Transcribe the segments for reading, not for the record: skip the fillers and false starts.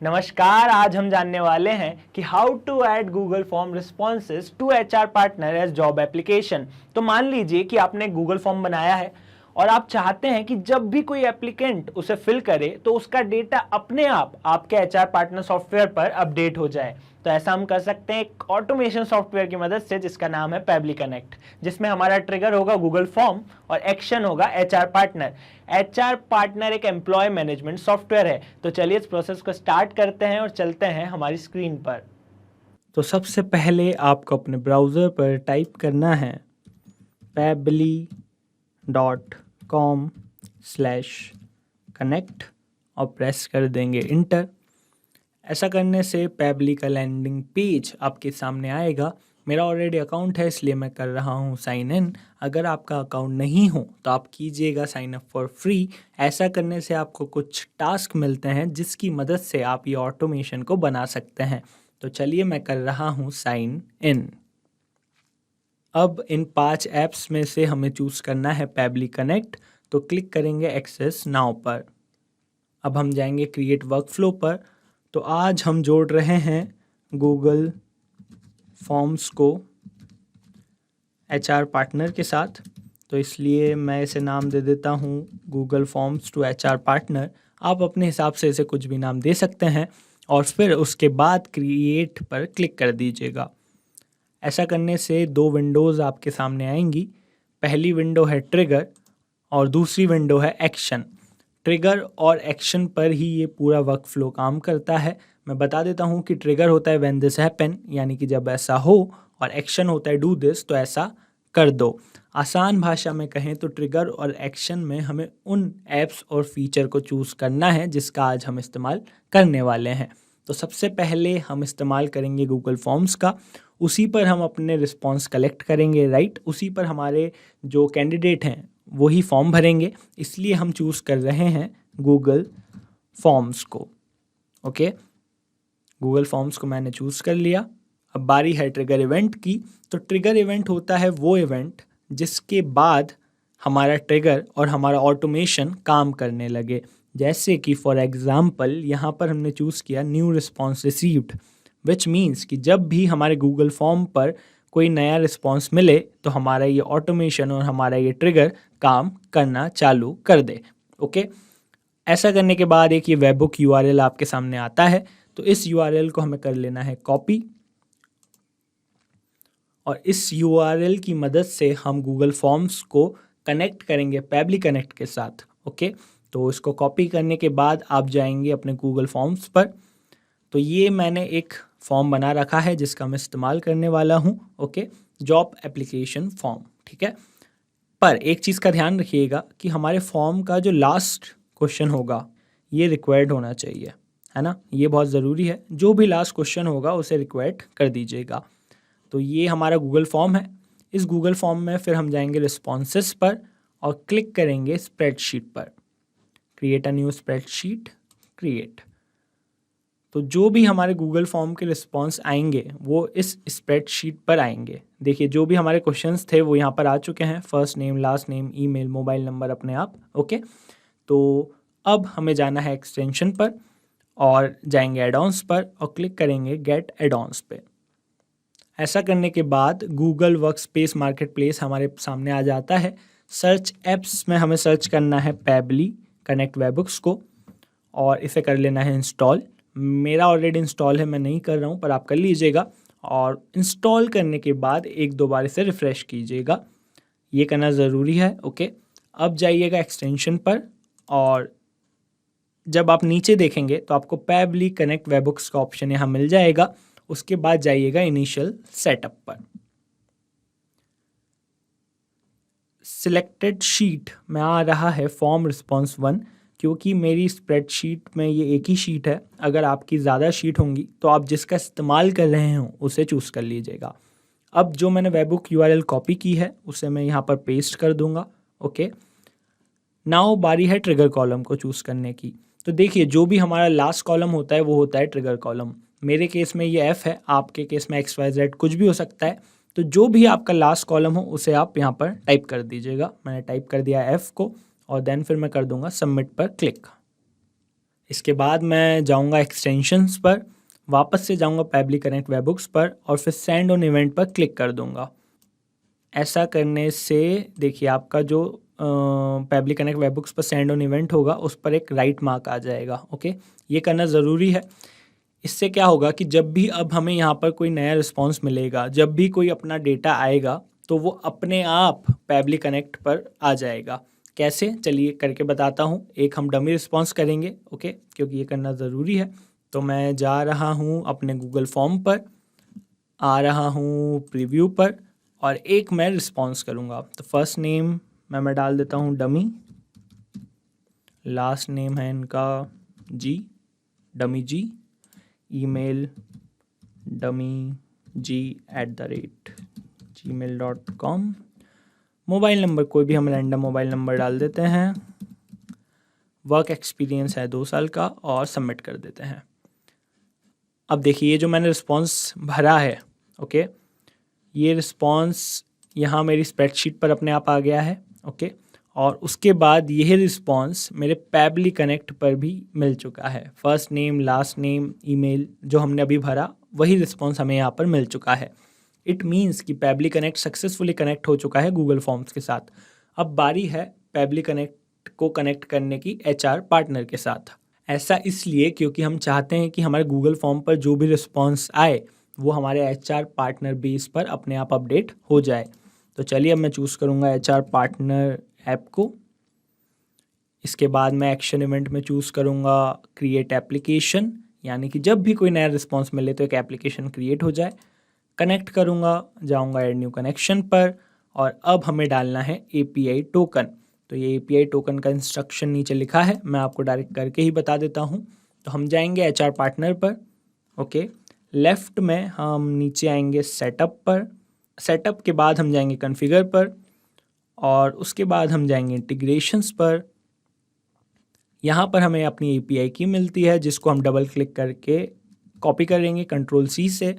नमस्कार। आज हम जानने वाले हैं कि how to add Google form responses to HR partner as job application. तो मान लीजिए कि आपने गूगल फॉर्म बनाया है और आप चाहते हैं कि जब भी कोई एप्लीकेंट उसे फिल करे तो उसका डेटा अपने आप आपके एचआर पार्टनर सॉफ्टवेयर पर अपडेट हो जाए। तो ऐसा हम कर सकते हैं एक ऑटोमेशन सॉफ्टवेयर की मदद से जिसका नाम है पेबली कनेक्ट, जिसमें हमारा ट्रिगर होगा गूगल फॉर्म और एक्शन होगा एचआर पार्टनर। एचआर पार्टनर एक एम्प्लॉय मैनेजमेंट सॉफ्टवेयर है। तो चलिए इस प्रोसेस को स्टार्ट करते हैं और चलते हैं हमारी स्क्रीन पर। तो सबसे पहले आपको अपने ब्राउज़र पर टाइप करना है pebly.com/connect और प्रेस कर देंगे इंटर। ऐसा करने से पेबली का लैंडिंग पेज आपके सामने आएगा। मेरा ऑलरेडी अकाउंट है इसलिए मैं कर रहा हूँ साइन इन। अगर आपका अकाउंट नहीं हो तो आप कीजिएगा साइन अप फॉर फ्री। ऐसा करने से आपको कुछ टास्क मिलते हैं जिसकी मदद से आप ये ऑटोमेशन को बना सकते हैं। तो चलिए मैं कर रहा हूँ साइन इन। अब इन 5 ऐप्स में से हमें चूज़ करना है पेबली कनेक्ट। तो क्लिक करेंगे एक्सेस नाउ पर। अब हम जाएंगे क्रिएट वर्कफ्लो पर। तो आज हम जोड़ रहे हैं गूगल फॉर्म्स को एचआर पार्टनर के साथ। तो इसलिए मैं इसे नाम दे देता हूँ Google forms to HR partner. आप अपने हिसाब से इसे कुछ भी नाम दे सकते हैं और फिर उसके बाद क्रिएट पर क्लिक कर दीजिएगा। ऐसा करने से 2 विंडोज़ आपके सामने आएंगी। पहली विंडो है ट्रिगर और दूसरी विंडो है एक्शन। ट्रिगर और एक्शन पर ही ये पूरा वर्क फ्लो काम करता है। मैं बता देता हूँ कि ट्रिगर होता है व्हेन दिस हैपन, यानी कि जब ऐसा हो, और एक्शन होता है डू दिस, तो ऐसा कर दो। आसान भाषा में कहें तो ट्रिगर और एक्शन में हमें उन ऐप्स और फीचर को चूज़ करना है जिसका आज हम इस्तेमाल करने वाले हैं। तो सबसे पहले हम इस्तेमाल करेंगे गूगल फॉर्म्स का। उसी पर हम अपने रिस्पॉन्स कलेक्ट करेंगे, राइट। उसी पर हमारे जो कैंडिडेट हैं वही फॉर्म भरेंगे, इसलिए हम चूज़ कर रहे हैं गूगल फॉर्म्स को। ओके, गूगल फॉर्म्स को मैंने चूज़ कर लिया। अब बारी है ट्रिगर इवेंट की। तो ट्रिगर इवेंट होता है वो इवेंट जिसके बाद हमारा ट्रिगर और हमारा ऑटोमेशन काम करने लगे। जैसे कि फॉर एग्ज़ाम्पल यहाँ पर हमने चूज़ किया new response received, which means कि जब भी हमारे गूगल फॉर्म पर कोई नया रिस्पॉन्स मिले तो हमारा ये ऑटोमेशन और हमारा ये ट्रिगर काम करना चालू कर दे। ओके, ऐसा करने के बाद एक ये वेबबुक यूआरएल आपके सामने आता है। तो इस यूआरएल को हमें कर लेना है कॉपी और इस यूआरएल की मदद से हम गूगल फॉर्म्स को कनेक्ट करेंगे पेबली कनेक्ट के साथ। ओके, तो इसको कॉपी करने के बाद आप जाएंगे अपने गूगल फॉर्म्स पर। तो ये मैंने एक फॉर्म बना रखा है जिसका मैं इस्तेमाल करने वाला हूँ। ओके, जॉब एप्लीकेशन फॉर्म, ठीक है। पर एक चीज़ का ध्यान रखिएगा कि हमारे फॉर्म का जो लास्ट क्वेश्चन होगा ये रिक्वायर्ड होना चाहिए, है ना। ये बहुत ज़रूरी है, जो भी लास्ट क्वेश्चन होगा उसे रिक्वायर्ड कर दीजिएगा। तो ये हमारा गूगल फॉर्म है। इस गूगल फॉर्म में फिर हम जाएंगे रिस्पॉन्सेस पर और क्लिक करेंगे स्प्रेडशीट पर। Create a new spreadsheet, create. तो जो भी हमारे गूगल फॉर्म के रिस्पॉन्स आएंगे वो इस स्प्रेडशीट पर आएंगे। देखिए जो भी हमारे क्वेश्चंस थे वो यहाँ पर आ चुके हैं, first name, last name, email, mobile number अपने आप। ओके, तो अब हमें जाना है एक्सटेंशन पर और जाएंगे एडॉन्स पर और क्लिक करेंगे गेट एडॉन्स पे। ऐसा करने के बाद गूगल वर्कस्पेस मार्केटप्लेस हमारे सामने आ जाता है। सर्च एप्स में हमें सर्च करना है पेबली कनेक्ट वेबबुक्स को और इसे कर लेना है इंस्टॉल। मेरा ऑलरेडी इंस्टॉल है, मैं नहीं कर रहा हूँ, पर आप कर लीजिएगा। और इंस्टॉल करने के बाद 1-2 बार इसे रिफ़्रेश कीजिएगा, ये करना ज़रूरी है। ओके, अब जाइएगा एक्सटेंशन पर और जब आप नीचे देखेंगे तो आपको पेबली कनेक्ट वेबबुक्स का ऑप्शन यहाँ मिल जाएगा। उसके बाद जाइएगा इनिशियल सेटअप पर। सिलेक्टेड शीट में आ रहा है फॉर्म रिस्पॉन्स 1, क्योंकि मेरी स्प्रेडशीट में ये एक ही शीट है। अगर आपकी ज़्यादा शीट होंगी तो आप जिसका इस्तेमाल कर रहे हो उसे चूज़ कर लीजिएगा। अब जो मैंने वेबबुक यूआरएल कॉपी की है उसे मैं यहाँ पर पेस्ट कर दूँगा। ओके, नाउ बारी है ट्रिगर कॉलम को चूज़ करने की। तो देखिए जो भी हमारा लास्ट कॉलम होता है वो होता है ट्रिगर कॉलम। मेरे केस में ये F है, आपके केस में XYZ कुछ भी हो सकता है। तो जो भी आपका लास्ट कॉलम हो उसे आप यहाँ पर टाइप कर दीजिएगा। मैंने टाइप कर दिया F को और देन फिर मैं कर दूंगा सबमिट पर क्लिक। इसके बाद मैं जाऊंगा एक्सटेंशंस पर, वापस से जाऊंगा पेबली कनेक्ट वेबबुक्स पर और फिर सेंड ऑन इवेंट पर क्लिक कर दूंगा। ऐसा करने से देखिए आपका जो पेबली कनेक्ट वेबबुक्स पर सेंड ऑन इवेंट होगा उस पर एक राइट मार्क आ जाएगा। ओके, ये करना ज़रूरी है। इससे क्या होगा कि जब भी अब हमें यहाँ पर कोई नया रिस्पॉन्स मिलेगा, जब भी कोई अपना डेटा आएगा तो वो अपने आप पेबली कनेक्ट पर आ जाएगा। कैसे, चलिए करके बताता हूँ। एक हम डमी रिस्पॉन्स करेंगे, ओके, क्योंकि ये करना ज़रूरी है। तो मैं जा रहा हूँ अपने गूगल फॉर्म पर, आ रहा हूँ प्रीव्यू पर और एक मैं रिस्पॉन्स करूँगा। तो फर्स्ट नेम मैं डाल देता हूँ डमी, लास्ट नेम है इनका जी, डमी जी, ईमेल dummy@gmail.com, मोबाइल नंबर कोई भी हम रैंडम मोबाइल नंबर डाल देते हैं, वर्क एक्सपीरियंस है 2 साल का और सबमिट कर देते हैं। अब देखिए ये जो मैंने रिस्पॉन्स भरा है, ओके, ये रिस्पॉन्स यहाँ मेरी स्प्रेडशीट पर अपने आप आ गया है, ओके, और उसके बाद यह रिस्पॉन्स मेरे पेबली कनेक्ट पर भी मिल चुका है। First name, last name, email जो हमने अभी भरा वही रिस्पॉन्स हमें यहाँ पर मिल चुका है। इट मीन्स कि पेबली कनेक्ट सक्सेसफुली कनेक्ट हो चुका है गूगल फॉर्म्स के साथ। अब बारी है पेबली कनेक्ट को कनेक्ट करने की HR पार्टनर के साथ। ऐसा इसलिए क्योंकि हम चाहते हैं कि हमारे गूगल फॉर्म पर जो भी रिस्पॉन्स आए वो हमारे HR पार्टनर बेस पर अपने आप अपडेट हो जाए। तो चलिए अब मैं चूज़ करूँगा HR पार्टनर ऐप को। इसके बाद मैं एक्शन इवेंट में चूज़ करूँगा क्रिएट एप्लीकेशन, यानी कि जब भी कोई नया रिस्पॉन्स मिले तो एक एप्लीकेशन क्रिएट हो जाए। कनेक्ट करूँगा, जाऊँगा ऐड न्यू कनेक्शन पर और अब हमें डालना है API टोकन। तो ये API टोकन का इंस्ट्रक्शन नीचे लिखा है, मैं आपको डायरेक्ट करके ही बता देता हूँ। तो हम जाएंगे HR पार्टनर पर, ओके, लेफ़्ट में हम नीचे आएंगे सेटअप पर, सेटअप के बाद हम जाएंगे कॉन्फ़िगर पर और उसके बाद हम जाएंगे इंटीग्रेशंस पर। यहाँ पर हमें अपनी API की मिलती है जिसको हम डबल क्लिक करके कॉपी करेंगे Ctrl+C से,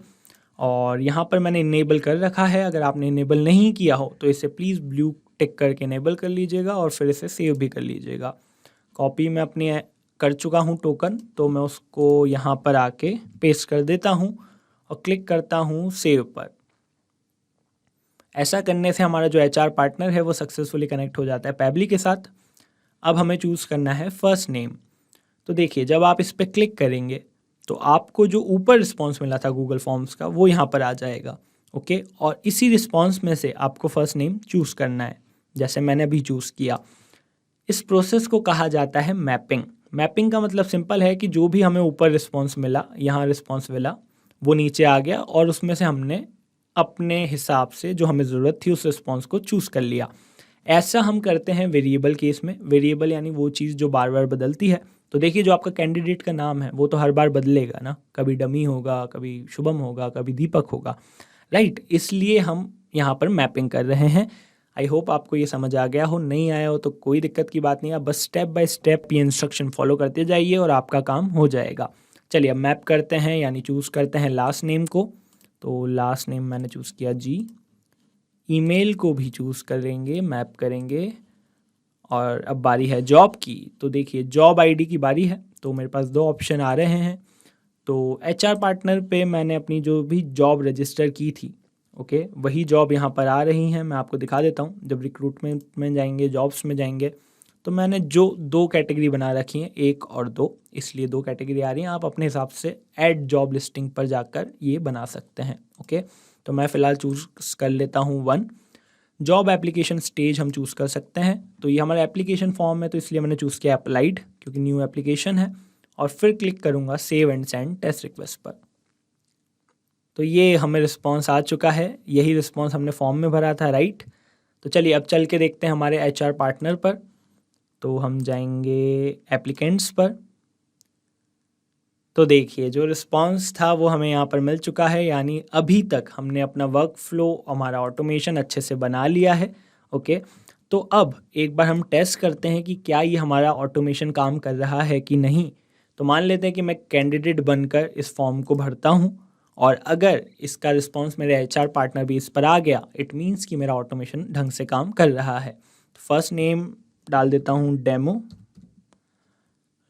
और यहाँ पर मैंने इनेबल कर रखा है। अगर आपने इनेबल नहीं किया हो तो इसे प्लीज़ ब्लू टिक करके इनेबल कर लीजिएगा और फिर इसे सेव भी कर लीजिएगा। कॉपी मैं अपनी कर चुका हूँ टोकन, तो मैं उसको यहाँ पर आके पेस्ट कर देता हूँ और क्लिक करता हूँ सेव पर। ऐसा करने से हमारा जो HR पार्टनर है वो सक्सेसफुली कनेक्ट हो जाता है पेबली के साथ। अब हमें चूज़ करना है फर्स्ट नेम। तो देखिए जब आप इस पर क्लिक करेंगे तो आपको जो ऊपर रिस्पॉन्स मिला था गूगल फॉर्म्स का वो यहाँ पर आ जाएगा, ओके, और इसी रिस्पॉन्स में से आपको फर्स्ट नेम चूज़ करना है, जैसे मैंने अभी चूज़ किया। इस प्रोसेस को कहा जाता है मैपिंग। मैपिंग का मतलब सिंपल है कि जो भी हमें ऊपर रिस्पॉन्स मिला, यहाँ रिस्पॉन्स मिला, वो नीचे आ गया और उसमें से हमने अपने हिसाब से जो हमें ज़रूरत थी उस रिस्पॉन्स को चूज़ कर लिया। ऐसा हम करते हैं वेरिएबल केस में। वेरिएबल यानी वो चीज़ जो बार बार बदलती है। तो देखिए जो आपका कैंडिडेट का नाम है वो तो हर बार बदलेगा ना, कभी डमी होगा, कभी शुभम होगा, कभी दीपक होगा, राइट। इसलिए हम यहाँ पर मैपिंग कर रहे हैं। आई होप आपको ये समझ आ गया हो, नहीं आया हो तो कोई दिक्कत की बात नहीं है, आप बस स्टेप बाय स्टेप ये इंस्ट्रक्शन फॉलो करते जाइए और आपका काम हो जाएगा। चलिए अब मैप करते हैं, यानी चूज़ करते हैं लास्ट नेम को। तो लास्ट नेम मैंने चूज़ किया जी। ईमेल को भी चूज़ करेंगे, मैप करेंगे। और अब बारी है जॉब की। तो देखिए जॉब आईडी की बारी है, तो मेरे पास 2 ऑप्शन आ रहे हैं। तो HR पार्टनर पे मैंने अपनी जो भी जॉब रजिस्टर की थी, ओके, वही जॉब यहाँ पर आ रही हैं। मैं आपको दिखा देता हूँ। जब रिक्रूटमेंट में जाएंगे, जॉब्स में जाएंगे, तो मैंने जो 2 कैटेगरी बना रखी हैं, 1 और 2, इसलिए 2 कैटेगरी आ रही हैं। आप अपने हिसाब से ऐड जॉब लिस्टिंग पर जाकर ये बना सकते हैं, ओके। तो मैं फ़िलहाल चूज़ कर लेता हूँ 1। जॉब एप्लीकेशन स्टेज हम चूज़ कर सकते हैं। तो ये हमारा एप्लीकेशन फॉर्म है, तो इसलिए मैंने चूज़ किया अप्लाइड, क्योंकि न्यू एप्लीकेशन है। और फिर क्लिक करूँगा save and send test request पर। तो ये हमें रिस्पॉन्स आ चुका है, यही रिस्पॉन्स हमने फॉर्म में भरा था, राइट। तो चलिए अब चल के देखते हैं हमारे HR पार्टनर पर। तो हम जाएंगे एप्लीकेंट्स पर। तो देखिए जो रिस्पॉन्स था वो हमें यहाँ पर मिल चुका है, यानी अभी तक हमने अपना वर्क फ्लो, हमारा ऑटोमेशन अच्छे से बना लिया है, ओके। तो अब एक बार हम टेस्ट करते हैं कि क्या ये हमारा ऑटोमेशन काम कर रहा है कि नहीं। तो मान लेते हैं कि मैं कैंडिडेट बनकर इस फॉर्म को भरता हूँ और अगर इसका रिस्पॉन्स मेरे HR पार्टनर भी इस पर आ गया, इट मीन्स कि मेरा ऑटोमेशन ढंग से काम कर रहा है। तो फर्स्ट नेम डाल देता हूँ डेमो,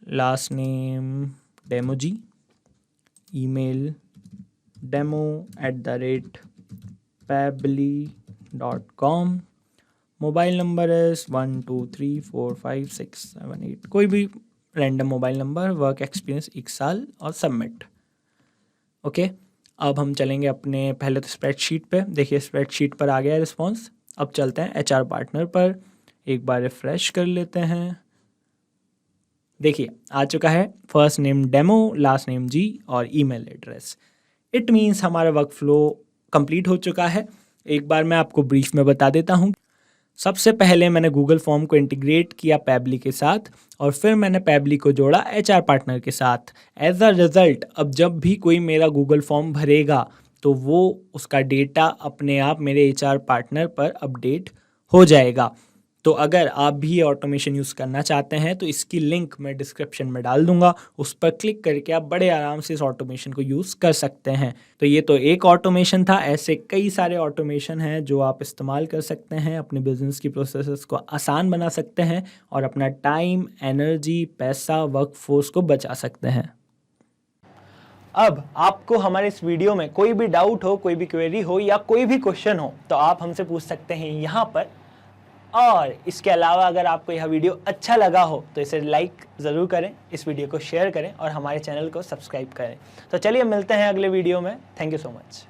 लास्ट नेम डेमोजी, ईमेल demo@pabbly.com, मोबाइल नंबर है 12345678, कोई भी random mobile number, work experience 1 साल और सबमिट। ओके, अब हम चलेंगे अपने पहले तो स्प्रेडशीट पे। देखिए स्प्रेडशीट पर आ गया रिस्पॉन्स। अब चलते हैं HR पार्टनर पर, एक बार रिफ्रेश कर लेते हैं। देखिए आ चुका है, first name demo, last name ji और ईमेल एड्रेस। इट मीन्स हमारा वर्क फ्लो कंप्लीट हो चुका है। एक बार मैं आपको ब्रीफ में बता देता हूँ। सबसे पहले मैंने गूगल फॉर्म को इंटीग्रेट किया पैबली के साथ और फिर मैंने पैबली को जोड़ा HR पार्टनर के साथ। एज अ रिज़ल्ट अब जब भी कोई मेरा गूगल फॉर्म भरेगा तो वो उसका डेटा अपने आप मेरे HR पार्टनर पर अपडेट हो जाएगा। तो अगर आप भी ये ऑटोमेशन यूज़ करना चाहते हैं तो इसकी लिंक मैं डिस्क्रिप्शन में डाल दूंगा, उस पर क्लिक करके आप बड़े आराम से इस ऑटोमेशन को यूज़ कर सकते हैं। तो ये तो एक ऑटोमेशन था, ऐसे कई सारे ऑटोमेशन हैं जो आप इस्तेमाल कर सकते हैं, अपने बिजनेस की प्रोसेसेस को आसान बना सकते हैं और अपना टाइम, एनर्जी, पैसा, वर्कफोर्स को बचा सकते हैं। अब आपको हमारे इस वीडियो में कोई भी डाउट हो, कोई भी क्वेरी हो या कोई भी क्वेश्चन हो तो आप हमसे पूछ सकते हैं यहाँ पर। और इसके अलावा अगर आपको यह वीडियो अच्छा लगा हो तो इसे लाइक ज़रूर करें, इस वीडियो को शेयर करें और हमारे चैनल को सब्सक्राइब करें। तो चलिए मिलते हैं अगले वीडियो में। Thank you so much.